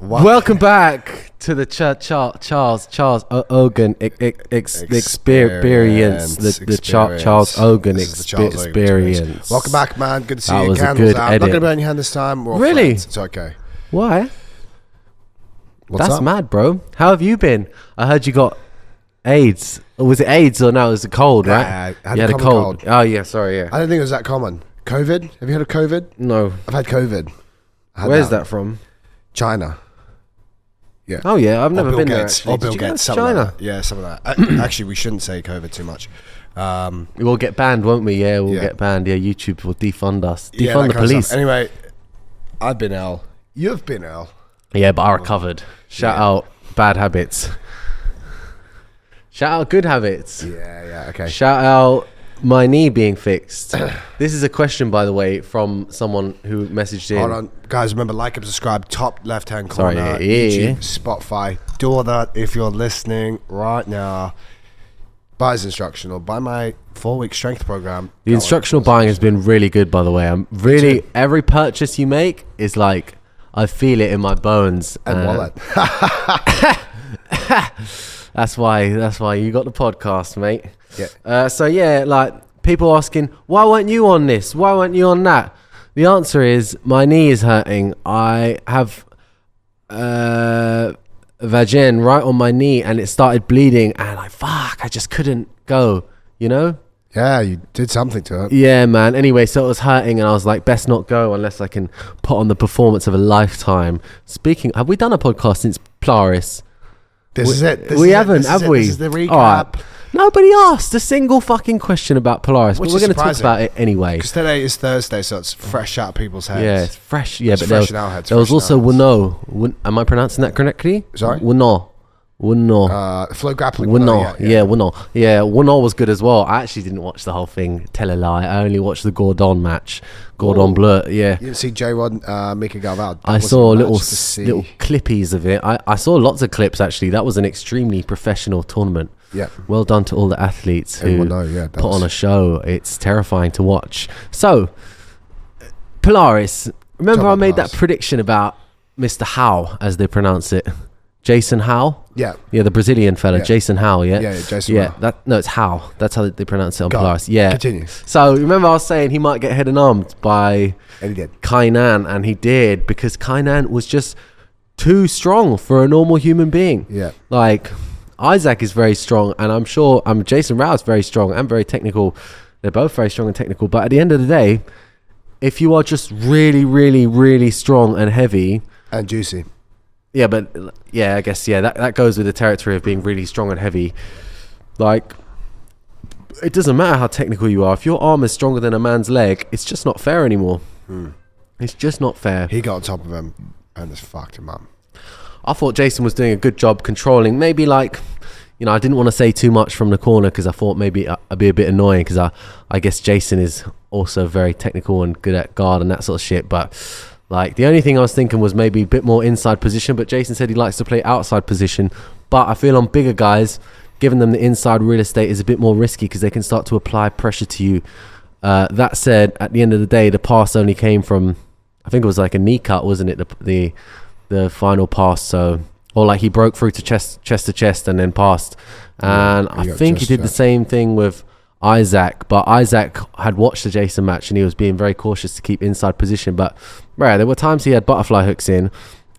Welcome back to the Charles Ogun experience. The Charles Ogun experience. Welcome back, man. Good to see you. Was Candles a good out. edit. Not going to burn your hand this time. We're all Really? friends. It's okay. Why? What's That's up? mad, bro. How have you been? I heard you got AIDS. Or was it AIDS or no? It was a cold, right? I had a cold. Oh yeah, sorry, yeah. I don't think it was that common. COVID? Have you heard of COVID? No. I've had COVID. Where's that from? China. Yeah. Oh yeah, I've never Bill been there. Gates. Actually. Or Bill Did you go Gates. to Something China? like that. Yeah, some of that. Actually, we shouldn't say COVID too much. We'll get banned, won't we? Yeah, we'll Yeah. get banned. Yeah, YouTube will defund us. Yeah, Defund that the kind of police. stuff. Anyway, I've been ill. You've been ill. Yeah, but I recovered. Shout out bad habits. Shout out good habits. Yeah, okay. Shout out my knee being fixed. This is a question, by the way, from someone who messaged in. Hold on. Guys, remember, like and subscribe. Top left-hand corner. Sorry, yeah. YouTube, Spotify. Do all that if you're listening right now. Buy his instructional. Buy my 4-week strength program. The instructional buying has been really good, by the way. I'm really, every purchase you make is like, I feel it in my bones. And wallet. That's why you got the podcast, mate. Yeah. So yeah, like people asking, why weren't you on this? Why weren't you on that? The answer is my knee is hurting. I have vagin right on my knee, and it started bleeding, and I just couldn't go. You know? Yeah, you did something to it. Yeah, man. Anyway, so it was hurting, and I was like, best not go unless I can put on the performance of a lifetime. Speaking, have we done a podcast since Polaris? This is it. We haven't, have we? This is the recap. All right. Nobody asked a single fucking question about Polaris, Which but we're is going to talk surprising. about it anyway. Because today is Thursday, so it's fresh out of people's heads. Yeah, it's fresh. Yeah, It's but fresh in our heads, there was fresh also in our WNO. Am I pronouncing that correctly? Sorry? WNO. WNO. Flow grappling. WNO. Yeah, WNO. Yeah, WNO was good as well. I actually didn't watch the whole thing. Tell a lie. I only watched the Gordon match. Gordon Bleu. Yeah. You didn't see J-Rod, Mika Galvao. I saw little clippies of it. I saw lots of clips, actually. That was an extremely professional tournament. Yeah. Well done to all the athletes who put on a show. It's terrifying to watch. So, Polaris. Remember I made that prediction about Mr. Howe, as they pronounce it. Jason Howe? Yeah. Yeah, the Brazilian fella. Yeah. Jason Howe, yeah? Yeah, Jason Howe. No, it's Howe. That's how they pronounce it on Polaris. Yeah. Continue. So, remember I was saying he might get head and armed by And he did. Kainan, and he did, because Kainan was just too strong for a normal human being. Yeah. Like, Isaac is very strong, and I'm sure Jason Rao is very strong and very technical. They're both very strong and technical, but at the end of the day, if you are just really, really, really strong and heavy... And juicy. Yeah, but I guess that goes with the territory of being really strong and heavy. Like, it doesn't matter how technical you are. If your arm is stronger than a man's leg, it's just not fair anymore. It's just not fair. He got on top of him and just fucked him up. I thought Jason was doing a good job controlling. Maybe like, I didn't want to say too much from the corner because I thought maybe I'd be a bit annoying, because I guess Jason is also very technical and good at guard and that sort of shit. But like, the only thing I was thinking was maybe a bit more inside position, but Jason said he likes to play outside position. But I feel on bigger guys, giving them the inside real estate is a bit more risky because they can start to apply pressure to you. That said, at the end of the day, the pass only came from, I think it was like a knee cut, wasn't it? The final pass. So, or like he broke through to chest to chest and then passed. And I think he did the same thing with Isaac, but Isaac had watched the Jason match and he was being very cautious to keep inside position. But there were times he had butterfly hooks in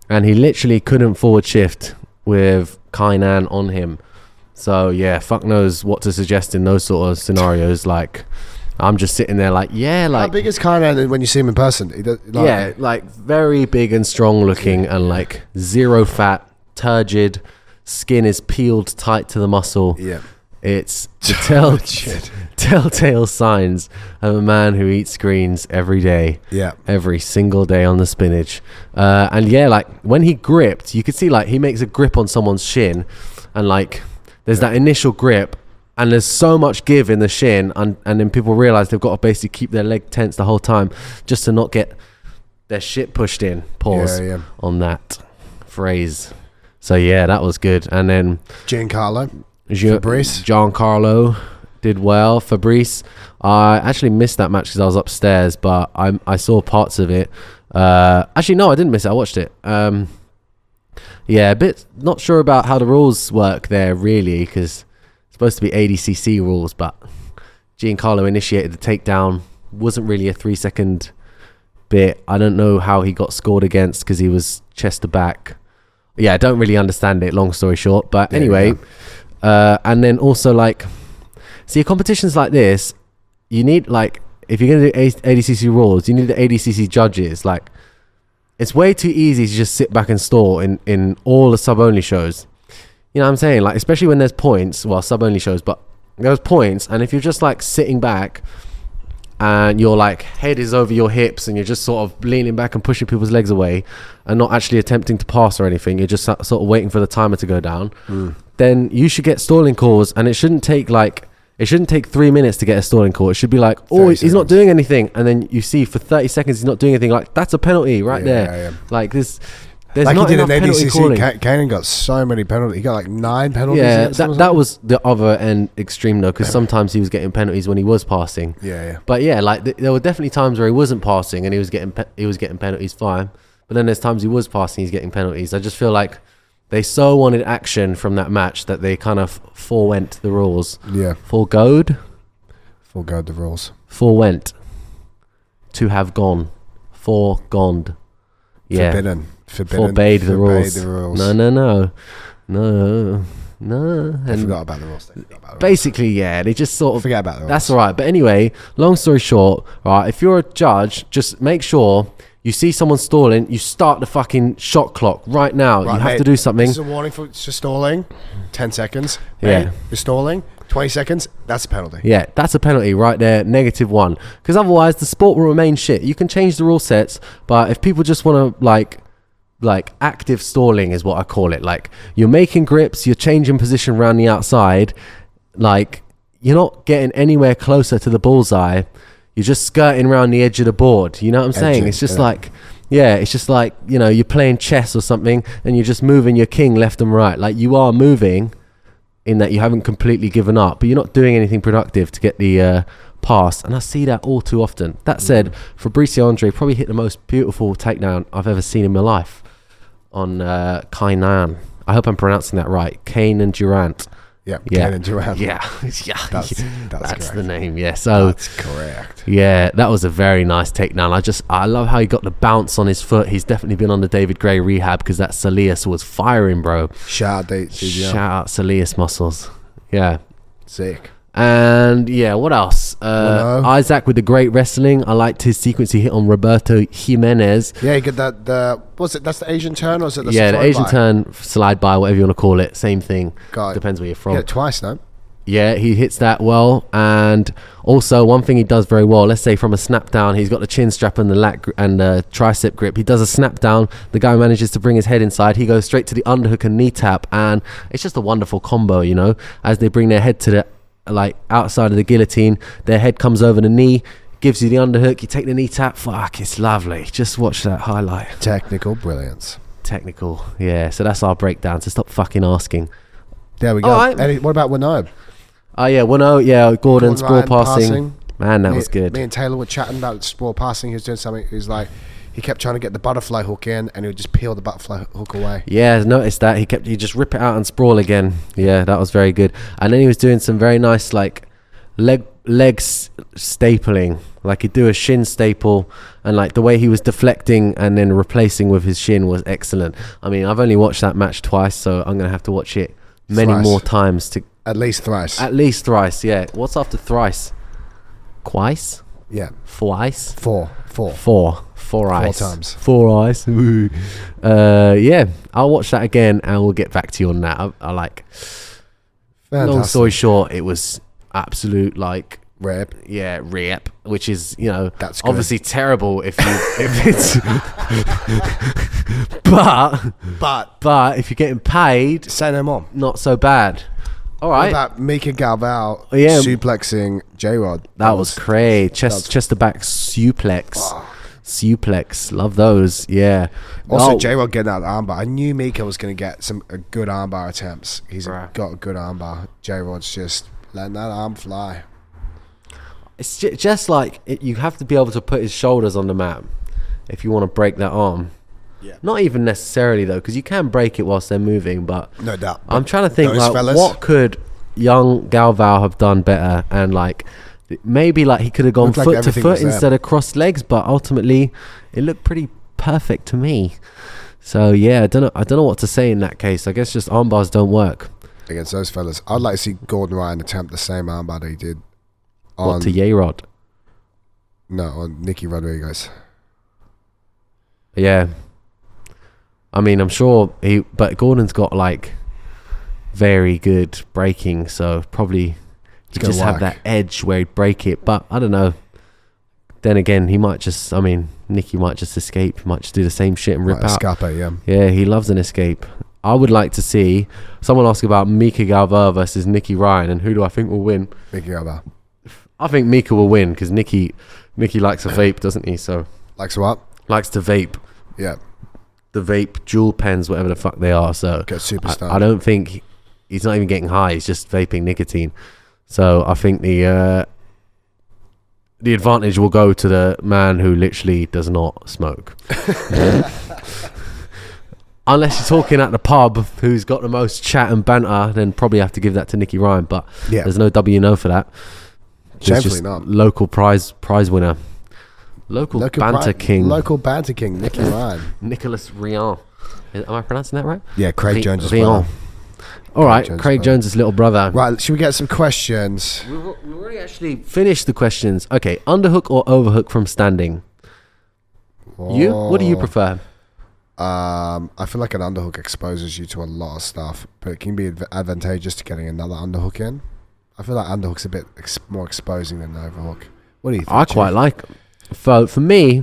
and he literally couldn't forward shift with Kainan on him. So yeah, fuck knows what to suggest in those sort of scenarios. Like, I'm just sitting there like, how big is Kainan when you see him in person? He does, like very big and strong looking, and like zero fat, turgid, skin is peeled tight to the muscle. Yeah. It's the telltale signs of a man who eats greens every day. Yeah. Every single day on the spinach. And like when he gripped, you could see like he makes a grip on someone's shin, and like there's that initial grip, and there's so much give in the shin, and then people realize they've got to basically keep their leg tense the whole time just to not get their shit pushed in. Pause on that phrase. So yeah, that was good. And then Giancarlo did well. Fabrice, I actually missed that match because I was upstairs, but I saw parts of it. Actually, no, I didn't miss it. I watched it. Yeah, a bit not sure about how the rules work there really, because it's supposed to be ADCC rules, but Giancarlo initiated the takedown. Wasn't really a 3-second bit. I don't know how he got scored against because he was chest to back. Yeah, I don't really understand it, long story short. But anyway, and then also like, see, competitions like this, you need like, if you're going to do ADCC rules, you need the ADCC judges. Like, it's way too easy to just sit back and stall in all the sub-only shows. You know what I'm saying? Like, especially when there's points, well, sub-only shows, but there's points, and if you're just like sitting back and your like head is over your hips and you're just sort of leaning back and pushing people's legs away and not actually attempting to pass or anything, you're just sort of waiting for the timer to go down, then you should get stalling calls, and it shouldn't take 3 minutes to get a stalling call. It should be like, oh, he's not doing anything, and then you see for 30 seconds he's not doing anything. Like, that's a penalty right there. Like this. There's like not he did enough in penalty ADCC, calling. Kanan got so many penalties. He got like 9 penalties. Yeah, that was the other end extreme though, because sometimes he was getting penalties when he was passing. Yeah. But yeah, like there were definitely times where he wasn't passing and he was getting penalties fine. But then there's times he was passing, he's getting penalties. I just feel like they so wanted action from that match that they kind of forewent the rules. Yeah. Forgoed the rules. Forewent. To have gone. Foregone. Yeah. Forbade the rules. No. They forgot about the rules. Basically, yeah, they just sort of forget about the rules. That's all right. But anyway, long story short, right, if you're a judge, just make sure you see someone stalling, you start the fucking shot clock right now. Right, you have to do something. This is a warning for stalling. 10 seconds. Yeah. Hey, you're stalling. 20 seconds. That's a penalty. Yeah, that's a penalty right there. -1. Because otherwise, the sport will remain shit. You can change the rule sets, but if people just want to like active stalling is what I call it. Like, you're making grips, you're changing position around the outside. Like, you're not getting anywhere closer to the bullseye. You're just skirting around the edge of the board. You know what I'm saying? It's just like, it's just like, you know, you're playing chess or something and you're just moving your king left and right. Like, you are moving in that you haven't completely given up, but you're not doing anything productive to get the pass. And I see that all too often. That said, Fabricio Andrey probably hit the most beautiful takedown I've ever seen in my life on Kainan. I hope I'm pronouncing that right. Kainan Durant. Yeah. Kainan Durant. Yeah. That's the name. Yeah. So that's correct. Yeah, that was a very nice takedown. I love how he got the bounce on his foot. He's definitely been on the David Gray rehab because that soleus was firing, bro. Shout out soleus muscles. Yeah. Sick. And yeah, what else? Isaac with the great wrestling. I liked his sequence he hit on Roberto Jimenez. Yeah, he got that. That's the Asian turn, or is it the the Asian turn, slide by, whatever you want to call it. Same thing. Depends where you're from. Yeah, twice, no? Yeah, he hits that well. And also, one thing he does very well, let's say from a snap down, he's got the chin strap and the lat and the tricep grip. He does a snap down. The guy manages to bring his head inside. He goes straight to the underhook and knee tap. And it's just a wonderful combo, you know, as they bring their head to the outside of the guillotine, their head comes over the knee, gives you the underhook, you take the knee tap. Fuck, it's lovely. Just watch that highlight. Technical brilliance. Yeah. So that's our breakdown. So stop fucking asking. There we go. Right. What about WNO? Oh yeah, WNO. Yeah, Gordon score passing. Man, that was good. Me and Taylor were chatting about score passing. He was doing something. He was like, he kept trying to get the butterfly hook in, and he would just peel the butterfly hook away. Yeah, I noticed that. He just rip it out and sprawl again. Yeah, that was very good. And then he was doing some very nice like legs stapling. Like, he'd do a shin staple, and like the way he was deflecting and then replacing with his shin was excellent. I mean, I've only watched that match twice, so I'm gonna have to watch it many more times to. At least thrice. Yeah. What's after thrice? Twice? Yeah. Twice? Four eyes. 4 times. 4 eyes. Yeah, I'll watch that again and we'll get back to you on that. I like. Fantastic. Long story short, it was absolute like rip. Yeah, rip, which is, you know, that's good. Obviously terrible if it's. but if you're getting paid, say no more. Not so bad. All right. What about Mika Galvao suplexing J-Rod? That was crazy. Chest to back suplex. Oh. Suplex. Love those. Yeah. Also, J-Rod getting out of the armbar. I knew Mika was going to get some good armbar attempts. He's got a good armbar. J-Rod's just letting that arm fly. It's just like you have to be able to put his shoulders on the mat if you want to break that arm. Yeah. Not even necessarily though, because you can break it whilst they're moving. But No doubt. I'm trying to think those like fellas- what could young Galvao have done better, and like maybe like he could have gone Looked like foot to everything foot was there. instead of crossed legs, but ultimately it looked pretty perfect to me. So yeah, I don't know what to say in that case. I guess just arm bars don't work. Against those fellas, I'd like to see Gordon Ryan attempt the same armbar that he did on What, to Yeyrod? on Nicky Rodriguez. Yeah. I mean, I'm sure but Gordon's got like very good braking, so probably he gonna just have work. that edge where he'd break it. But I don't know. Then again, he might just, I mean, Nicky might just escape. He might just do the same shit and rip out. Escape, yeah. Yeah, he loves an escape. I would like to see someone ask about Mika Galvao versus Nicky Ryan, and who do I think will win? Nicky Galvao. I think Mika will win because Nicky likes a vape, doesn't he? So Likes what? likes to vape. Yeah. The vape jewel pens, whatever the fuck they are. So Get super stoned. I don't think he's not even getting high. He's just vaping nicotine. So I think the advantage will go to the man who literally does not smoke. Unless you're talking at the pub, who's got the most chat and banter, then probably have to give that to Nicky Ryan. But Yeah. there's no WNO for that. There's Shamefully just not. local prize winner. Local banter king. Local banter king, Nicky Ryan. Nicholas Rian. Am I pronouncing that right? Yeah, Craig Jones' Rian. brother. All right, Jones' Craig brother. Jones' little brother. Right, should we get some questions? We've already actually finished the questions. Okay, underhook or overhook from standing? You? What do you prefer? I feel like an underhook exposes you to a lot of stuff, but it can be advantageous to getting another underhook in. I feel like underhook's a bit more exposing than the overhook. What do you think? I quite like. For me,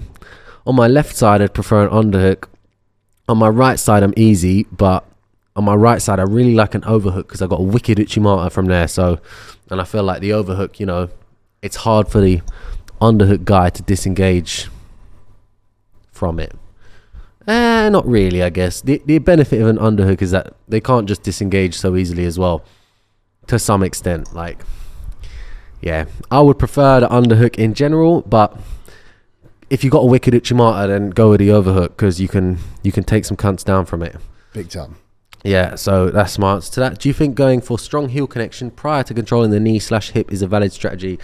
on my left side, I'd prefer an underhook. On my right side, I'm easy, but on my right side, I really like an overhook because I got a wicked Uchimata from there. So, and I feel like the overhook, you know, it's hard for the underhook guy to disengage from it. Not really, I guess. The benefit of an underhook is that they can't just disengage so easily as well, to some extent. Like, yeah, I would prefer the underhook in general, but if you got a wicked Uchimata, then go with the overhook because you can take some cunts down from it. Big time. Yeah, so that's my answer to that. Do you think going for strong heel connection prior to controlling the knee/hip is a valid strategy?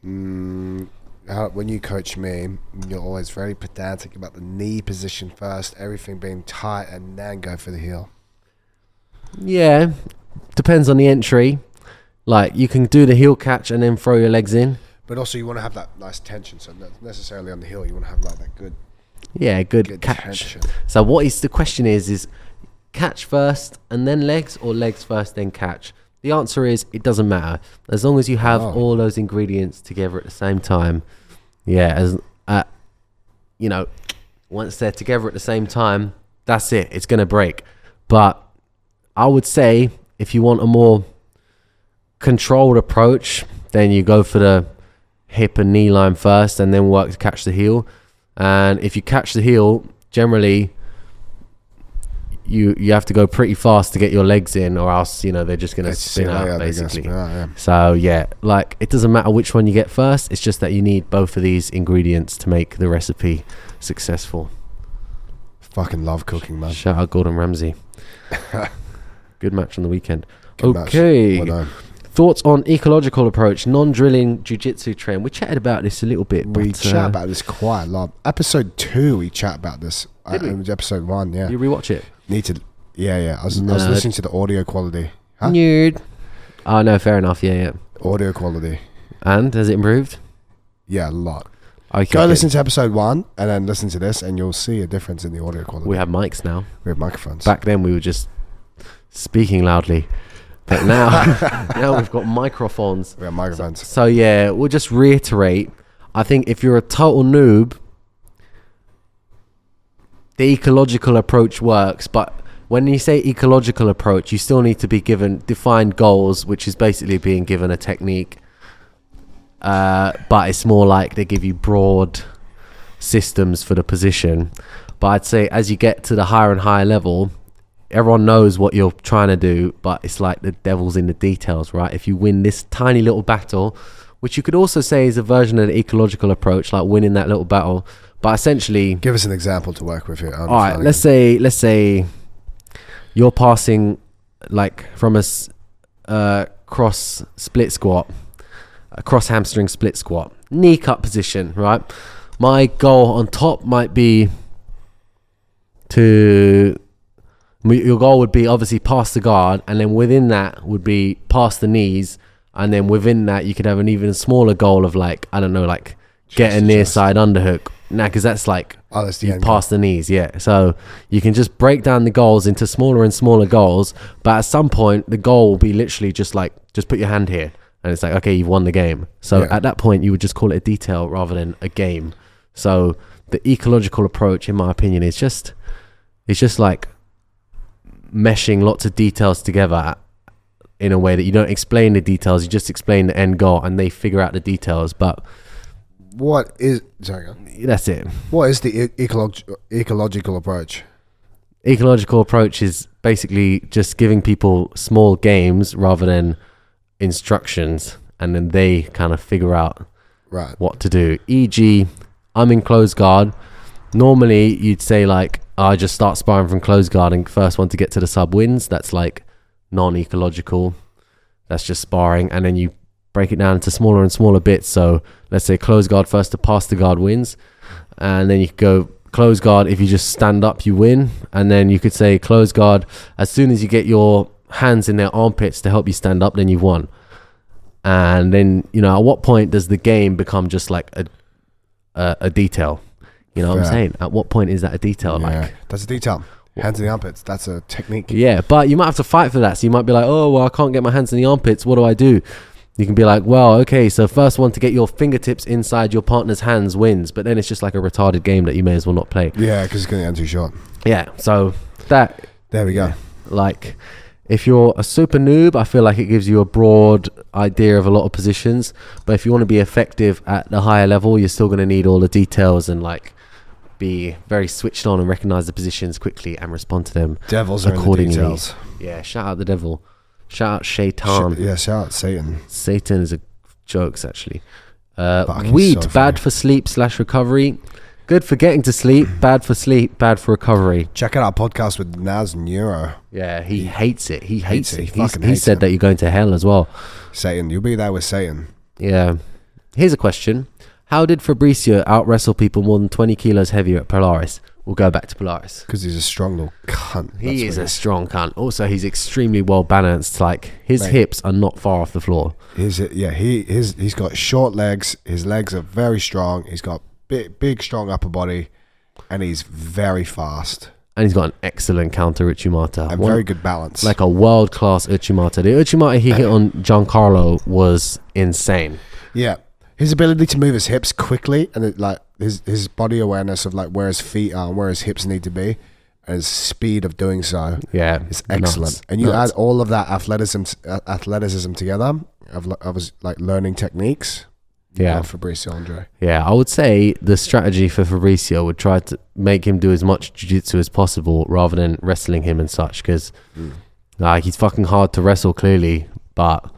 When you coach me, you're always very pedantic about the knee position first, everything being tight, and then go for the heel. Yeah, depends on the entry. Like, you can do the heel catch and then throw your legs in. But also, you want to have that nice tension. So not necessarily on the heel, you want to have like that good Good catch. tension. So the question is catch first and then legs, or legs first then catch? The answer is it doesn't matter as long as you have all those ingredients together at the same time. Yeah, you know, once they're together at the same time, that's it. It's gonna break. But I would say if you want a more controlled approach, then you go for the hip and knee line first, and then work to catch the heel. And if you catch the heel, generally you have to go pretty fast to get your legs in, or else, you know, they're just going to spin out, basically. So yeah, like, it doesn't matter which one you get first. It's just that you need both of these ingredients to make the recipe successful. Fucking love cooking, man. Shout out Gordon Ramsay. Good match on the weekend. Good Okay. match. Well done. Thoughts on ecological approach, non-drilling jiu-jitsu train. We chatted about this a little bit. We but, chat about this quite a lot. Episode 2, we chat about this. Did we? It was episode 1, yeah. You rewatch it? Need to, yeah. I was listening to the audio quality. Huh? Nerd. Oh no, fair enough. Yeah. Audio quality. And has it improved? Yeah, a lot. Okay, Go good. listen to episode 1 and then listen to this, and you'll see a difference in the audio quality. We have mics now. We have microphones. Back then we were just speaking loudly, but now we've got microphones. We have microphones. So yeah, we'll just reiterate. I think if you're a total noob, the ecological approach works, but when you say ecological approach, you still need to be given defined goals, which is basically being given a technique. But it's more like they give you broad systems for the position. But I'd say as you get to the higher and higher level, everyone knows what you're trying to do, but it's like the devil's in the details, right? If you win this tiny little battle, which you could also say is a version of the ecological approach, like winning that little battle, But essentially, Give us an example to work with here. all right, let's say you're passing like from a cross split squat, a cross hamstring split squat, knee cut position, right? My goal on top might be your goal would be obviously past the guard, and then within that would be past the knees, and then within that you could have an even smaller goal of like, I don't know, like get a near side underhook. Nah, because that's like that's the end past the knees, yeah. So you can just break down the goals into smaller and smaller goals, but at some point the goal will be literally just put your hand here, and it's like, okay, you've won the game. So at that point you would just call it a detail rather than a game. So the ecological approach, in my opinion, is just like meshing lots of details together in a way that you don't explain the details, you just explain the end goal and they figure out the details. But that's it. What is the ecological approach? Ecological approach is basically just giving people small games rather than instructions, and then they kind of figure out what to do. E.g., I'm in closed guard. Normally you'd say like, I just start sparring from closed guard and first one to get to the sub wins. That's like non-ecological. That's just sparring, and then you break it down into smaller and smaller bits. So let's say closed guard first to pass the guard wins, and then you could go closed guard, if you just stand up you win, and then you could say closed guard as soon as you get your hands in their armpits to help you stand up, then you've won. And then, you know, at what point does the game become just like a detail? You know what I'm saying? At what point is that a detail? Yeah, like that's a detail. Hands in the armpits, that's a technique. Yeah, but you might have to fight for that. So you might be like, oh well, I can't get my hands in the armpits, what do I do? You can be like, well, okay, so first one to get your fingertips inside your partner's hands wins. But then it's just like a retarded game that you may as well not play. Yeah, because it's going to end too short. Yeah, so that... There we go. Like, if you're a super noob, I feel like it gives you a broad idea of a lot of positions. But if you want to be effective at the higher level, you're still going to need all the details and like be very switched on and recognize the positions quickly and respond to them Devils accordingly. Are in the details. Yeah, shout out the devil. Shout out Shaitan. Shout out Satan. Satan is a jokes actually. Fucking Weed, so bad for sleep / recovery. Good for getting to sleep, bad for sleep, bad for recovery. Check out our podcast with Naz Neuro. Yeah, he hates it. He hates it. He He said that you're going to hell as well. Satan, you'll be there with Satan. Yeah. Here's a question. How did Fabricio out-wrestle people more than 20 kilos heavier at Polaris? We'll go back to Polaris. Because he's a strong little cunt. He is a strong cunt. Also, he's extremely well balanced. Like, his hips are not far off the floor. He's got short legs. His legs are very strong. He's got big, strong upper body. And he's very fast. And he's got an excellent counter Uchimata. And very good balance. Like a world-class Uchimata. The Uchimata he hit on Giancarlo was insane. Yeah. His ability to move his hips quickly and his body awareness of like where his feet are and where his hips need to be and his speed of doing so is excellent. And you add all of that athleticism together of his like learning techniques. Yeah. Fabricio Andrey. Yeah, I would say the strategy for Fabricio would try to make him do as much jiu-jitsu as possible rather than wrestling him and such, because like he's fucking hard to wrestle clearly, but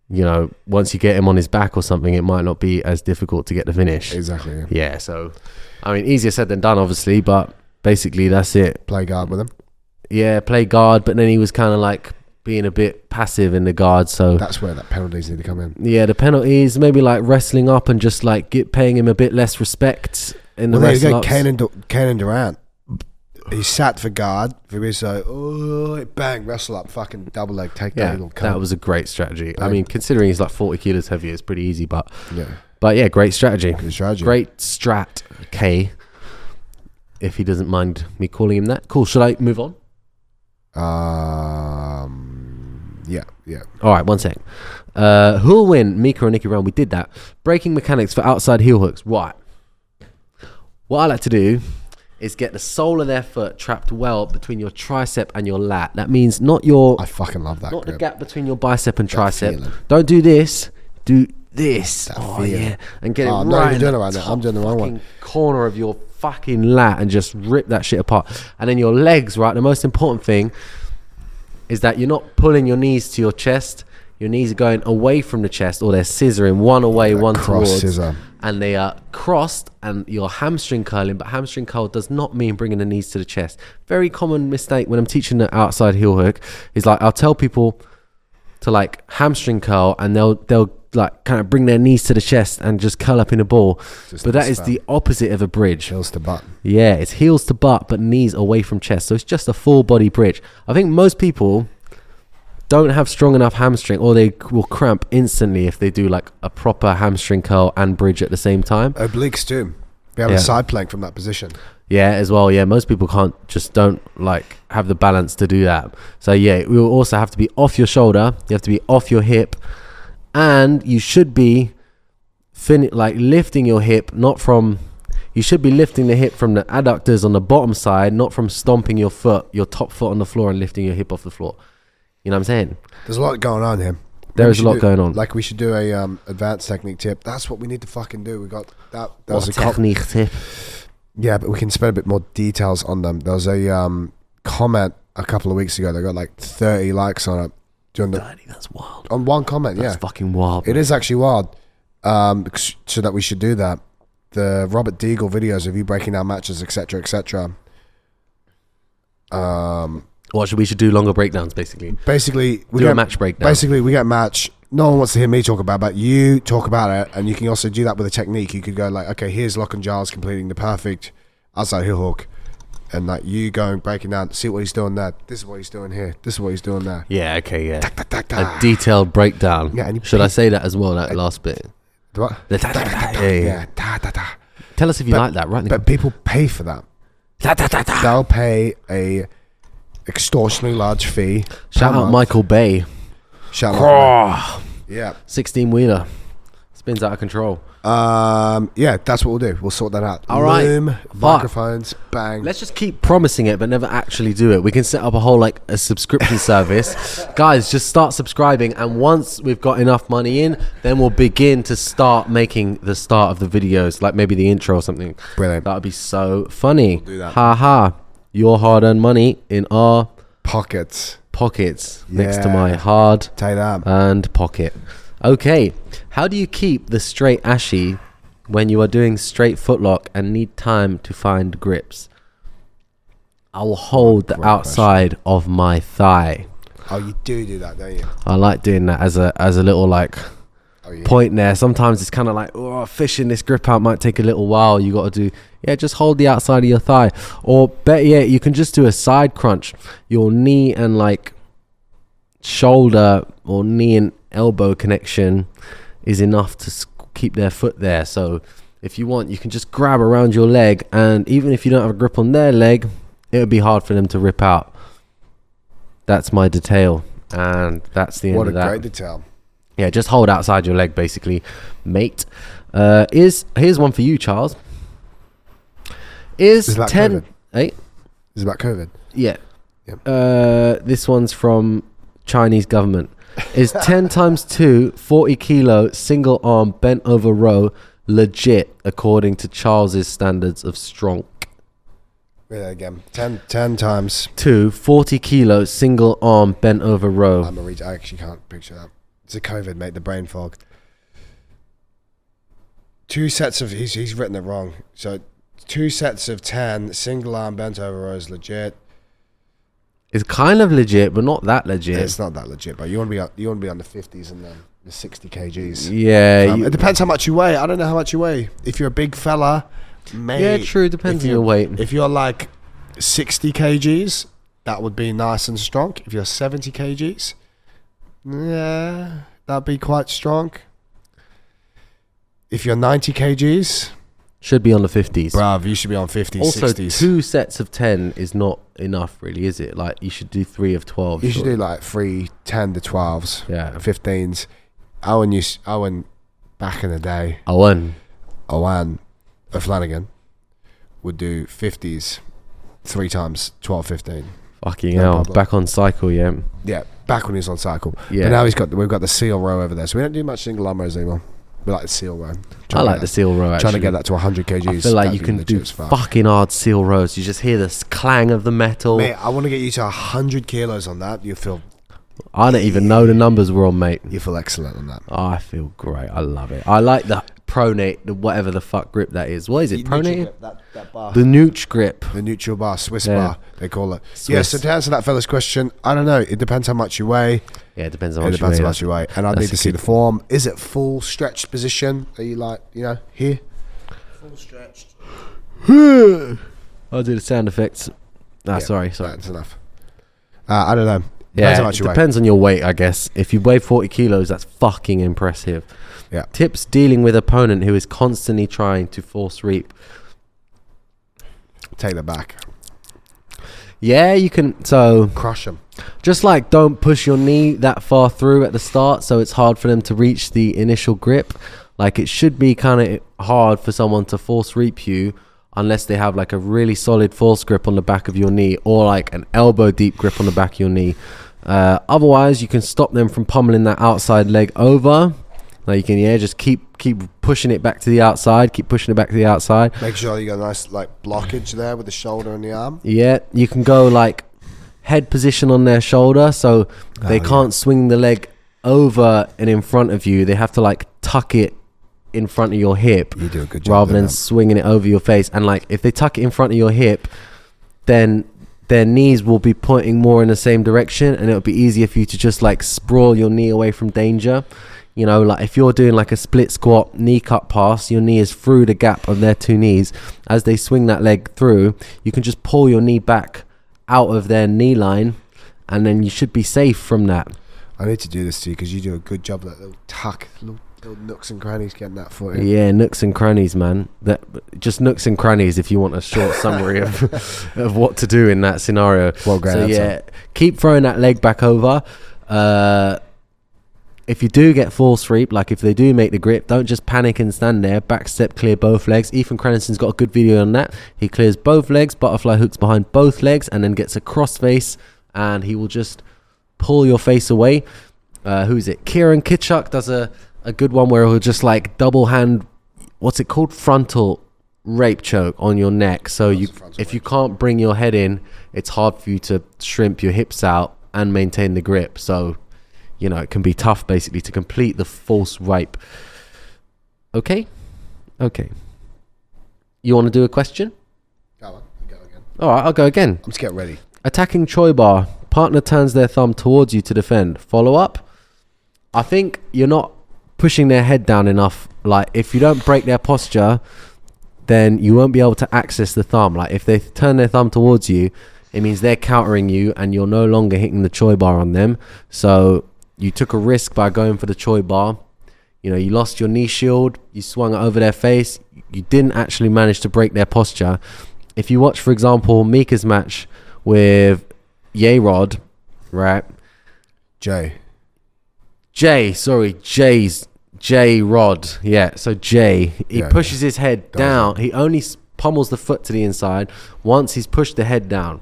you know, once you get him on his back or something, it might not be as difficult to get the finish. Exactly. Yeah, so, I mean, easier said than done, obviously, but basically that's it. Play guard with him. Yeah, play guard, but then he was kind of like being a bit passive in the guard, so... That's where that penalties need to come in. Yeah, the penalties, maybe like wrestling up and just like paying him a bit less respect in the wrestle ups. There you go, Kanan Durant. He sat for guard. Fabricio, bang, wrestle up, fucking double leg, take that little cunt. That was a great strategy. I mean, considering he's like 40 kilos heavier, it's pretty easy, but yeah, great strategy. Good strategy. Great strat, K, if he doesn't mind me calling him that. Cool, should I move on? Yeah. All right, one sec. Who'll win, Mika or Nicky Round? We did that. Breaking mechanics for outside heel hooks. Right. What I like to do is get the sole of their foot trapped well between your tricep and your lat. That means not your... I fucking love that. Not grip. the gap between your bicep and that tricep. feeling. Don't do this. Do this. That oh, feeling. yeah. And get it no, right you're doing in it right now. I'm doing the wrong one. corner of your fucking lat and just rip that shit apart. And then your legs, right? The most important thing is that you're not pulling your knees to your chest. your knees are going away from the chest, or they're scissoring one away, one towards, scissor. and they are crossed, and you're hamstring curling. But hamstring curl does not mean bringing the knees to the chest. Very common mistake when I'm teaching the outside heel hook is like I'll tell people to like hamstring curl, and they'll like kind of bring their knees to the chest and just curl up in a ball. But that is the opposite of a bridge. Heels to butt. Yeah, it's heels to butt, but knees away from chest. So it's just a full body bridge. I think most people don't have strong enough hamstring, or they will cramp instantly if they do like a proper hamstring curl and bridge at the same time. Obliques too. Be able to side plank from that position. Yeah, as well. Yeah, most people don't like have the balance to do that. So yeah, we will also have to be off your shoulder. You have to be off your hip, and you should be lifting your hip, not from. You should be lifting the hip from the adductors on the bottom side, not from stomping your top foot on the floor and lifting your hip off the floor. You know what I'm saying? There's a lot going on here. There is a lot going on. Like we should do a advanced technique tip. That's what we need to fucking do. We got that. What's a technique tip? Yeah, but we can spend a bit more details on them. There was a comment a couple of weeks ago. They got like 30 likes on it. 30, that's wild. On one comment, that's fucking wild. It is actually wild. So that we should do that. The Robert Deagle videos of you breaking down matches, etc., etc. We should do longer breakdowns, basically. We do a match breakdown. Basically, we get a match. No one wants to hear me talk about it, but you talk about it, and you can also do that with a technique. You could go like, okay, here's Lock and Giles completing the perfect outside heel hook, and like you going breaking down, see what he's doing there. This is what he's doing here. This is what he's doing there. Yeah, okay, yeah. A detailed breakdown. Yeah. Should I say that as well? That last bit. What? Yeah. Tell us if you like that, right? But people pay for that. They'll pay a extortionately large fee. Shout out Michael Bay. Shout out. Yeah. 16-wheeler. Spins out of control. Yeah, that's what we'll do. We'll sort that out. All right. Loom, microphones, bang. Let's just keep promising it, but never actually do it. We can set up a whole a subscription service. Guys, just start subscribing, and once we've got enough money in, then we'll begin to start making the start of the videos, like maybe the intro or something. Brilliant. That would be so funny. We'll do that. Ha ha. Your hard-earned money in our pockets next to my hard and pocket. Okay, how do you keep the straight ashi when you are doing straight footlock and need time to find grips? I will hold the outside of my thigh. Oh, you do that, don't you? I like doing that as a little point there. Sometimes it's kind of like, fishing this grip out might take a little while. You got to do, just hold the outside of your thigh. Or better yet, you can just do a side crunch. Your knee and shoulder or knee and elbow connection is enough to keep their foot there. So if you want, you can just grab around your leg, and even if you don't have a grip on their leg, it would be hard for them to rip out. That's my detail, and that's the end of that. What a great detail. Yeah, just hold outside your leg, basically, mate. Here's one for you, Charles. Is it about 10? COVID? Is it about COVID? Yeah. This one's from Chinese government. Is 10 times 2 40 kilo single arm bent over row legit according to Charles's standards of strong? Read that again. 10 times 2 40 kilo single arm bent over row. I actually can't picture that. It's a COVID, mate. The brain fog. 2 sets of he's written it wrong. So 2 sets of 10 single arm bent over row is legit. It's kind of legit, but not that legit. It's not that legit, but you want to be on the 50s and the 60 kgs. Yeah, it depends how much you weigh. I don't know how much you weigh. If you're a big fella, mate. Yeah, true. Depends on your weight. If you're like 60 kgs, that would be nice and strong. If you're 70 kgs, yeah, that'd be quite strong. If you're 90 kgs, should be on the 50s. Bruv, you should be on 50s, also, 60s. 2 sets of 10 is not enough, really, is it? Like, you should do 3 of 12. You should do like 3 10 to 12s. Yeah. 15s. Owen, back in the day. Owen Flanagan would do 50s 3 times 12, 15. Fucking hell. Back on cycle, yeah. Yeah, back when he was on cycle. Yeah. But now we've got the seal row over there, so we don't do much single arm rows anymore. We like the seal row. I like the seal row, actually. Trying to get that to 100 kgs. I feel like you can do fucking hard seal rows. You just hear the clang of the metal. Mate, I want to get you to 100 kilos on that. You feel I don't even know the numbers we're on, mate. You feel excellent on that. Oh, I feel great. I love it. I like the pronate, the whatever the fuck grip that is. What is it? Pronate? That bar. The Nooch grip. The neutral bar, Swiss bar, they call it. Swiss. Yeah, so to answer that fella's question, I don't know. It depends how much you weigh. Yeah, it depends how much you weigh. And I'd need to see the form. Is it full stretched position? Are you like, here? Full stretched. I'll do the sound effects. Sorry. That's enough. I don't know. Depends how much you depends on your weight, I guess. If you weigh 40 kilos, that's fucking impressive. Yeah. Tips dealing with opponent who is constantly trying to force reap. Take that back. Yeah, you can. So crush them. Just like don't push your knee that far through at the start, so it's hard for them to reach the initial grip. Like it should be kind of hard for someone to force reap you unless they have like a really solid force grip on the back of your knee or like an elbow deep grip on the back of your knee. Otherwise, you can stop them from pummeling that outside leg over. Like you can, just keep pushing it back to the outside. Keep pushing it back to the outside. Make sure you got a nice like blockage there with the shoulder and the arm. Yeah, you can go like head position on their shoulder, so they can't swing the leg over and in front of you. They have to like tuck it in front of your hip. You do a good job rather than swinging it over your face. And like if they tuck it in front of your hip, then their knees will be pointing more in the same direction, and it'll be easier for you to just like sprawl your knee away from danger. Like if you're doing like a split squat knee cut pass, your knee is through the gap of their two knees. As they swing that leg through, you can just pull your knee back out of their knee line, and then you should be safe from that. I need to do this to you because you do a good job of that little tuck, little nooks and crannies getting that foot in. Yeah, nooks and crannies, man. That just nooks and crannies if you want a short summary of what to do in that scenario. Well, great. So yeah, keep throwing that leg back over. If you do get force reap, like if they do make the grip, don't just panic and stand there. Back step, clear both legs. Ethan Cranston's got a good video on that. He clears both legs, butterfly hooks behind both legs, and then gets a cross face, and he will just pull your face away. Who's it? Kieran Kitchuk does a good one where he'll just like double hand, what's it called? Frontal rape choke on your neck. So if you can't bring your head in, it's hard for you to shrimp your hips out and maintain the grip. So it can be tough basically to complete the false rape. Okay. You want to do a question? Go on, go again. All right, I'll go again. Let's get ready. Attacking Choi bar. Partner turns their thumb towards you to defend. Follow up. I think you're not pushing their head down enough. Like if you don't break their posture, then you won't be able to access the thumb. Like if they turn their thumb towards you, it means they're countering you and you're no longer hitting the Choi bar on them. So you took a risk by going for the Choi bar. You lost your knee shield. You swung it over their face. You didn't actually manage to break their posture. If you watch, for example, Mika's match with Ye-Rod, right? J-Rod. Yeah, so Jay. He pushes his head down. He only pummels the foot to the inside once he's pushed the head down.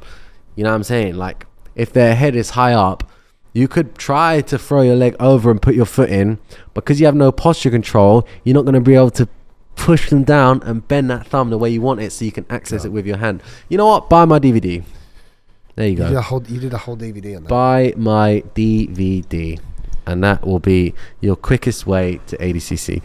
You know what I'm saying? Like, if their head is high up, you could try to throw your leg over and put your foot in. Because you have no posture control, you're not going to be able to push them down and bend that thumb the way you want it so you can access it with your hand. You know what? Buy my DVD. There you go. You did a whole DVD on that. Buy my DVD. And that will be your quickest way to ADCC.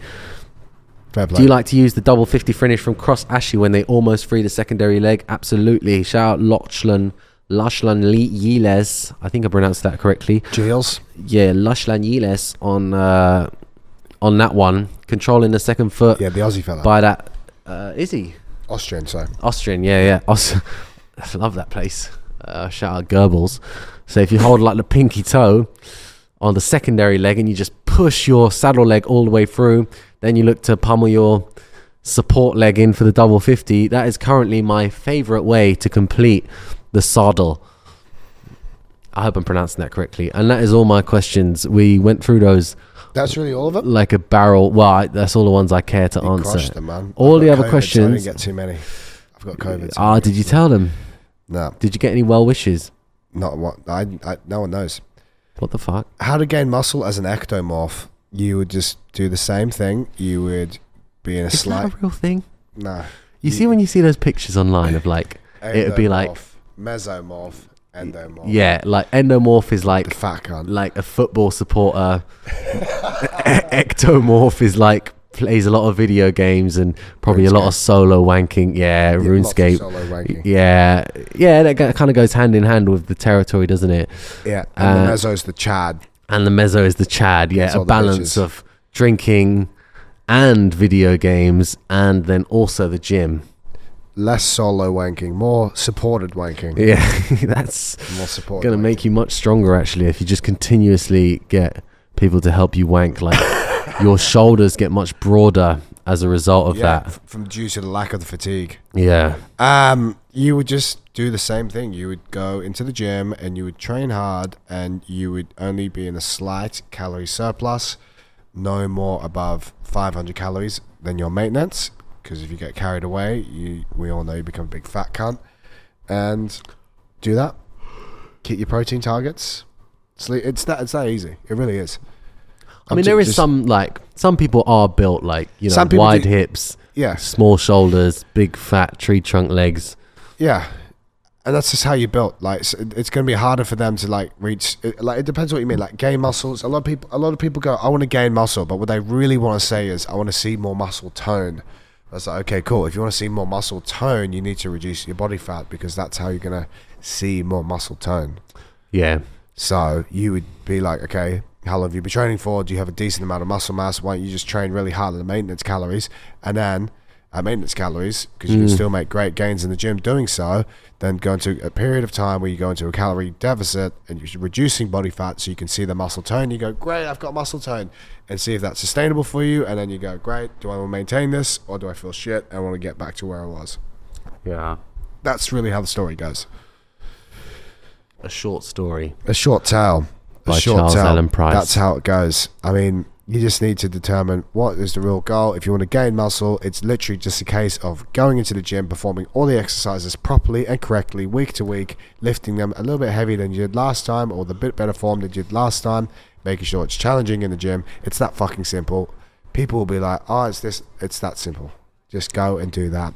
Fair play. Do you like to use the double 50 finish from cross ashi when they almost free the secondary leg? Absolutely. Shout out Lachlan Yiles. I think I pronounced that correctly. Giles. Yeah, Lachlan Yiles on that one. Controlling the second foot. Yeah, the Aussie fella. By that. Is he? Austrian, so. Austrian, yeah. I love that place. Shout out Goebbels. So if you hold like the pinky toe on the secondary leg and you just push your saddle leg all the way through, then you look to pummel your support leg in for the double 50. That is currently my favorite way to complete the saddle. I hope I'm pronouncing that correctly. And that is all my questions. We went through those. That's really all of them? Like a barrel. Well, that's all the ones I care to answer. Crushed them, man. All the other COVID, questions. So I didn't get too many. I've got COVID. Did you tell them? No. Did you get any well wishes? Not what. No one knows. What the fuck? How to gain muscle as an ectomorph. You would just do the same thing. You would be in a Is that a real thing? No. You see when you see those pictures online of like, it would be like mesomorph, Endomorph. Yeah, like endomorph is like the fat cunt. Like a football supporter. Ectomorph is like plays a lot of video games and probably a lot of solo wanking. Yeah, RuneScape. Solo wanking. Yeah, that kind of goes hand in hand with the territory, doesn't it? Yeah, and the mezzo's the Chad. And the mezzo is the Chad. Yeah, a balance of drinking and video games, and then also the gym. Less solo wanking, more supported wanking. Yeah, that's more supported. Gonna make you much stronger actually if you just continuously get people to help you wank. Like your shoulders get much broader as a result of that. From due to the lack of the fatigue. Yeah. You would just do the same thing. You would go into the gym and you would train hard, and you would only be in a slight calorie surplus, no more above 500 calories than your maintenance. Because if you get carried away, we all know you become a big fat cunt. And do that. Keep your protein targets. It's that easy. It really is. I mean, there is some people are built like, you know, wide hips, small shoulders, big fat tree trunk legs. Yeah. And that's just how you're built. Like, it's going to be harder for them to like reach. It depends what you mean. Like gain muscles. A lot of people go, I want to gain muscle, but what they really want to say is, I want to see more muscle tone. I was like, okay, cool. If you want to see more muscle tone, you need to reduce your body fat, because that's how you're going to see more muscle tone. Yeah. So you would be like, okay, how long have you been training for? Do you have a decent amount of muscle mass? Why don't you just train really hard at the maintenance calories? And then at maintenance calories, because you can still make great gains in the gym doing so, then go into a period of time where you go into a calorie deficit and you're reducing body fat so you can see the muscle tone. You go, great, I've got muscle tone, and see if that's sustainable for you. And then you go, great, do I want to maintain this, or do I feel shit and I want to get back to where I was? Yeah. That's really how the story goes. A short story. A short tale. By Charles Allen Price. That's how it goes. I mean, you just need to determine what is the real goal. If you want to gain muscle, it's literally just a case of going into the gym, performing all the exercises properly and correctly week to week, lifting them a little bit heavier than you did last time, or the bit better form than you did last time, making sure it's challenging in the gym. It's that fucking simple. People will be like, oh, it's that simple. Just go and do that.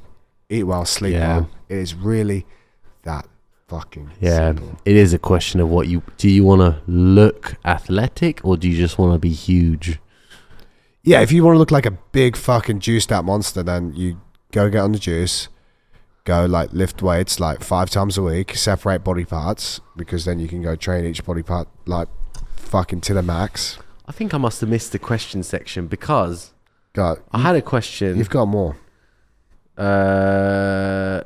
Eat well, sleep well. It is really that fucking simple. It is a question of what do you want to look athletic, or do you just want to be huge? Yeah, if you want to look like a big fucking juiced out monster, then you go get on the juice, go like lift weights like 5 times a week, separate body parts, because then you can go train each body part like fucking to the max. I think I must have missed the question section, because I had a question. You've got more. The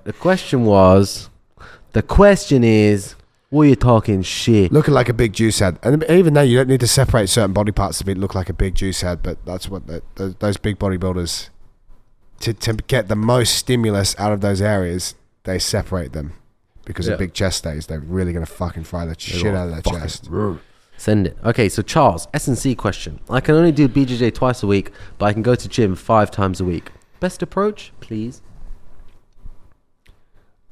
question is, what are you talking shit? Looking like a big juice head. And even though you don't need to separate certain body parts to look like a big juice head, but that's what those big bodybuilders, to get the most stimulus out of those areas, they separate them. Because of big chest days, they're really going to fucking fry the shit out of their chest. Send it. Okay, so Charles, S&C question. I can only do BJJ twice a week, but I can go to gym 5 times a week. Best approach, please?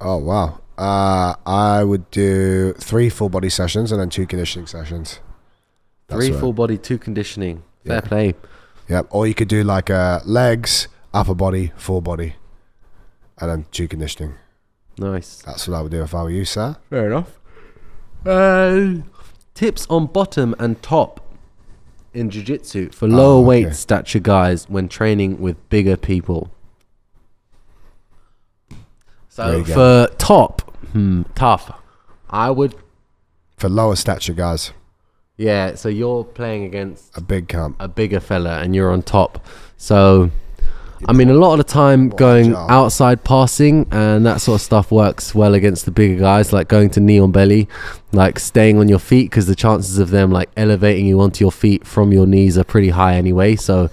Oh, wow. I would do 3 full body sessions and then 2 conditioning sessions. 3 full body, 2 conditioning. Fair play. Yep. Or you could do like legs, upper body, full body, and then 2 conditioning. Nice. That's what I would do if I were you, sir. Fair enough. Tips on bottom and top in jiu-jitsu for lower weight stature guys when training with bigger people. So for top, tough. I would... For lower stature guys. Yeah, so you're playing against... a big cunt. A bigger fella, and you're on top. So, I mean, a lot of the time going outside passing and that sort of stuff works well against the bigger guys, like going to knee on belly, like staying on your feet, because the chances of them like elevating you onto your feet from your knees are pretty high anyway. So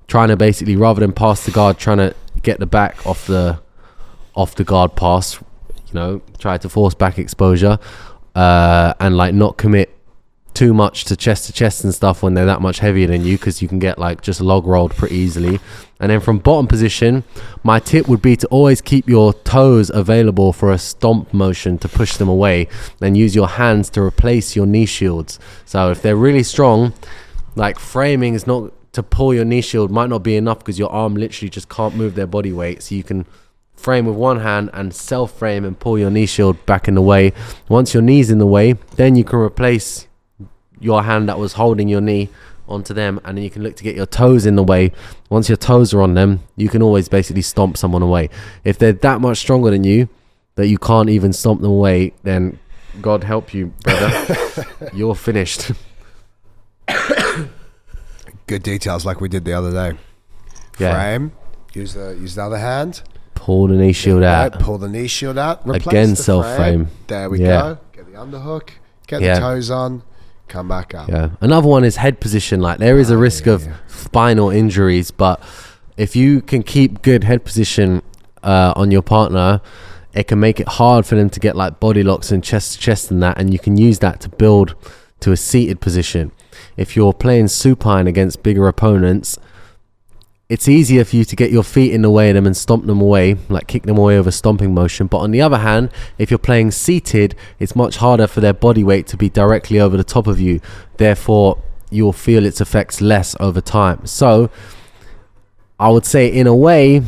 trying to basically, rather than pass the guard, trying to get the back off the guard pass, you know, try to force back exposure, and like not commit too much to chest and stuff when they're that much heavier than you, because you can get like just log rolled pretty easily. And then from bottom position, my tip would be to always keep your toes available for a stomp motion to push them away, and use your hands to replace your knee shields. So if they're really strong, like framing is not to pull your knee shield might not be enough, because your arm literally just can't move their body weight, so you can frame with one hand and self frame and pull your knee shield back in the way. Once your knee's in the way, then you can replace your hand that was holding your knee onto them, and then you can look to get your toes in the way. Once your toes are on them, you can always basically stomp someone away. If they're that much stronger than you that you can't even stomp them away, then God help you, brother. You're finished. Good details like we did the other day. Yeah. Frame, use the other hand, pull the knee shield out. Pull the knee shield out. Again, self frame. There we go. Get the underhook, get the toes on, come back up. Yeah. Another one is head position. Like, there is a risk of spinal injuries, but if you can keep good head position on your partner, it can make it hard for them to get like body locks and chest to chest and that, and you can use that to build to a seated position. If you're playing supine against bigger opponents, it's easier for you to get your feet in the way of them and stomp them away, like kick them away over stomping motion. But on the other hand, if you're playing seated, it's much harder for their body weight to be directly over the top of you. Therefore, you'll feel its effects less over time. So I would say, in a way,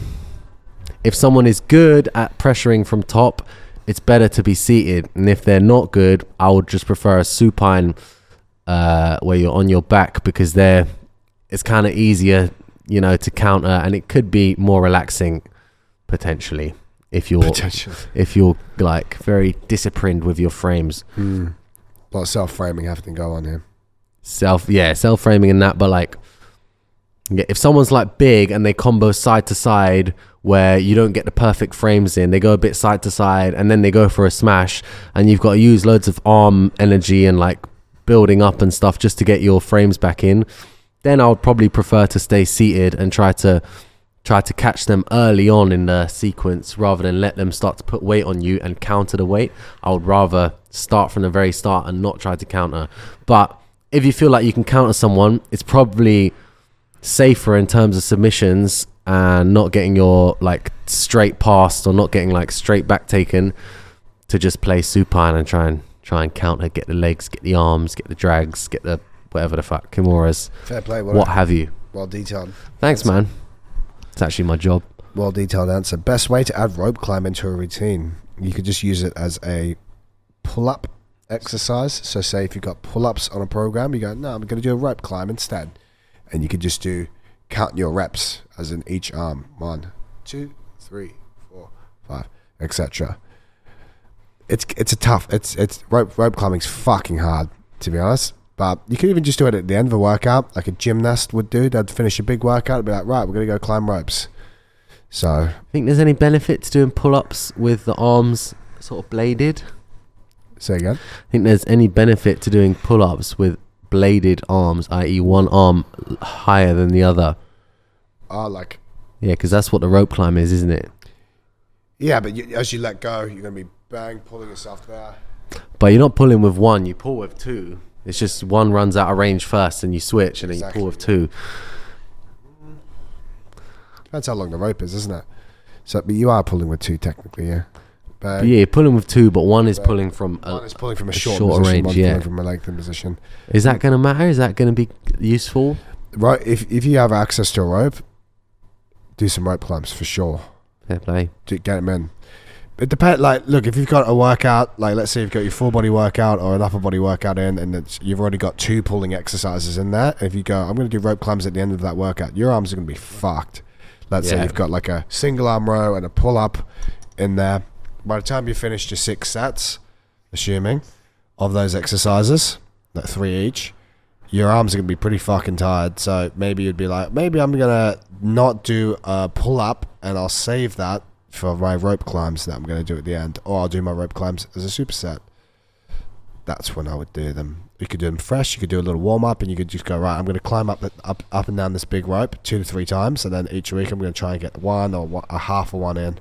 if someone is good at pressuring from top, it's better to be seated. And if they're not good, I would just prefer a supine where you're on your back, because it's kind of easier, you know, to counter, and it could be more relaxing potentially if you're like very disciplined with your frames. A lot of self-framing having to go on here. Self-framing and that, but like, if someone's like big and they combo side to side where you don't get the perfect frames in, they go a bit side to side and then they go for a smash, and you've got to use loads of arm energy and like building up and stuff just to get your frames back in, then I would probably prefer to stay seated and try to catch them early on in the sequence rather than let them start to put weight on you and counter the weight. I would rather start from the very start and not try to counter. But if you feel like you can counter someone, it's probably safer in terms of submissions and not getting your like straight passed or not getting like straight back taken, to just play supine and try and counter, get the legs, get the arms, get the drags, get the whatever the fuck, Kimuras, fair play, what have you. Well detailed. Thanks, man. It's actually my job. Well detailed answer. Best way to add rope climb into a routine. You could just use it as a pull-up exercise. So say if you've got pull-ups on a program, you go, no, I'm going to do a rope climb instead. And you could just count your reps as in each arm. 1, 2, 3, 4, 5, etc. It's rope climbing's fucking hard, to be honest. But you can even just do it at the end of a workout, like a gymnast would do. They'd finish a big workout and be like, right, we're going to go climb ropes. So, think there's any benefit to doing pull-ups with the arms sort of bladed? Say again? Think there's any benefit to doing pull-ups with bladed arms, i.e. one arm higher than the other? Yeah, because that's what the rope climb is, isn't it? Yeah, but as you let go, you're going to be pulling yourself there. But you're not pulling with one, you pull with two. It's just one runs out of range first and you switch, and then you pull with two. Depends how long the rope is, isn't it? So, but you are pulling with two technically, yeah. But yeah, you're pulling with two, but one is pulling from a shorter position, range. one's Yeah, pulling from a lengthened position. Is that going to matter? Is that going to be useful? Right. If you have access to a rope, do some rope climbs for sure. Fair play. Get them in. It depends. Like, look, if you've got a workout, like let's say you've got your full body workout or an upper body workout in, and you've already got 2 pulling exercises in there. If you go, I'm going to do rope climbs at the end of that workout, your arms are going to be fucked. Let's say you've got like a single arm row and a pull up in there. By the time you finished your 6 sets, assuming, of those exercises, like 3 each, your arms are going to be pretty fucking tired. So maybe you'd be like, maybe I'm going to not do a pull up and I'll save that for my rope climbs that I'm going to do at the end, or I'll do my rope climbs as a superset. That's when I would do them. You could do them fresh, you could do a little warm up, and you could just go, right, I'm going to climb up and down this big rope 2 to 3 times, and then each week I'm going to try and get one or a half of one in.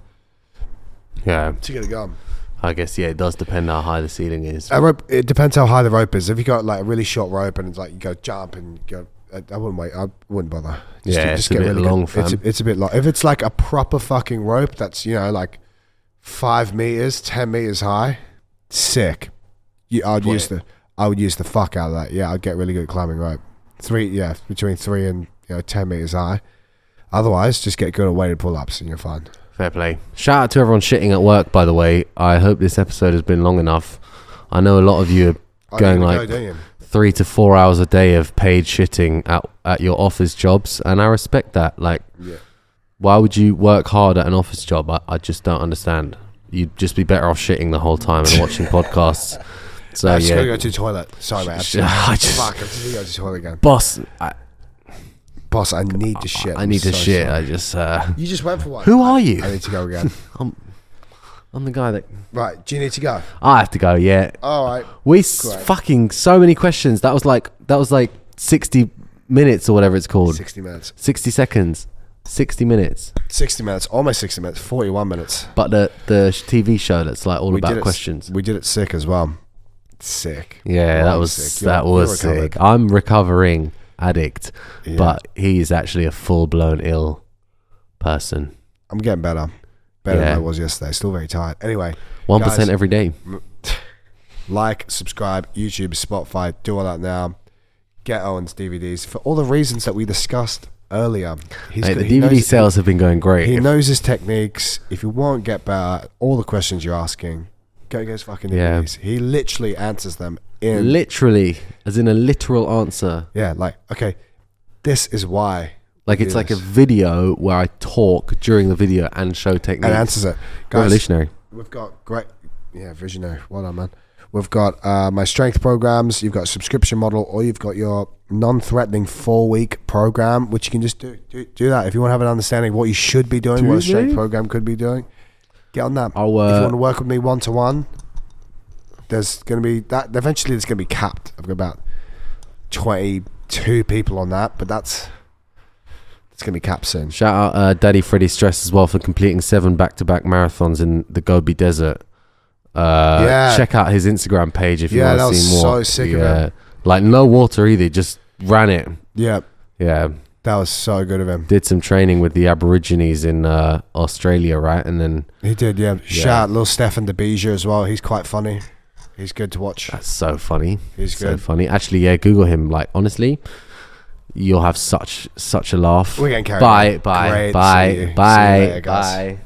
Yeah. To get it going. I guess, yeah, it does depend how high the ceiling is. It depends how high the rope is. If you got like a really short rope and it's like you go jump and go, I wouldn't bother. It's a bit really long, fam. It's a bit long. If it's like a proper fucking rope that's, you know, like 5 meters, 10 meters high, sick. I would use the fuck out of that. Yeah, I'd get really good at climbing rope. Between 3 and 10 meters high. Otherwise, just get good at weighted pull-ups and you're fine. Fair play. Shout out to everyone shitting at work, by the way. I hope this episode has been long enough. I know a lot of you are going like 3 to 4 hours a day of paid shitting at your office jobs, and I respect that. Like, why would you work hard at an office job? I just don't understand. You'd just be better off shitting the whole time and watching podcasts. So I just gotta go to the toilet. Sorry, mate. I just go to the toilet again. Boss, I need to shit. I need to shit. Sorry. I just. You just went for one. Who are you? I need to go again. I'm the guy that. Right. Do you need to go? I have to go. Yeah. All right. Fucking so many questions. That was like 60 minutes or whatever it's called. 60 minutes. 60 seconds. 60 minutes. 60 minutes. Almost 60 minutes. 41 minutes. But the TV show that's like all about questions. We did it sick as well. Sick. Yeah, that was sick. I'm recovering addict, but he's actually a full-blown ill person. I'm getting better than I was yesterday. Still very tired. Anyway, 1% every day. Like, subscribe, YouTube, Spotify, do all that now. Get Owen's DVDs for all the reasons that we discussed earlier. The DVD sales have been going great. He knows his techniques. If you won't get better, all the questions you're asking, go get his fucking DVDs. He literally answers them literally, as in a literal answer. Yeah, like, okay, this is why. Like, it's like a video where I talk during the video and show techniques. And answers it. Guys, revolutionary. We've got great, visionary. Well done, man. We've got my strength programs. You've got a subscription model, or you've got your non-threatening 4-week program, which you can just do that. If you want to have an understanding of what you should be doing, what a strength program could be doing, get on that. If you want to work with me one-to-one, there's going to be that. Eventually, there's going to be capped. I've got about 22 people on that, but it's going to be capped soon. Shout out Daddy Freddy Stress as well for completing 7 back-to-back marathons in the Gobi Desert. Check out his Instagram page if you want to see more. So sick of him. Like, no water either, just ran it. Yeah. That was so good of him. Did some training with the Aborigines in Australia, right? And then he did, Shout out little Stefan de Beja as well. He's quite funny. He's good to watch. That's so funny. He's good. So funny. Actually, Google him. Like, honestly, you'll have such a laugh. We're getting carried away. Bye. See you later, guys.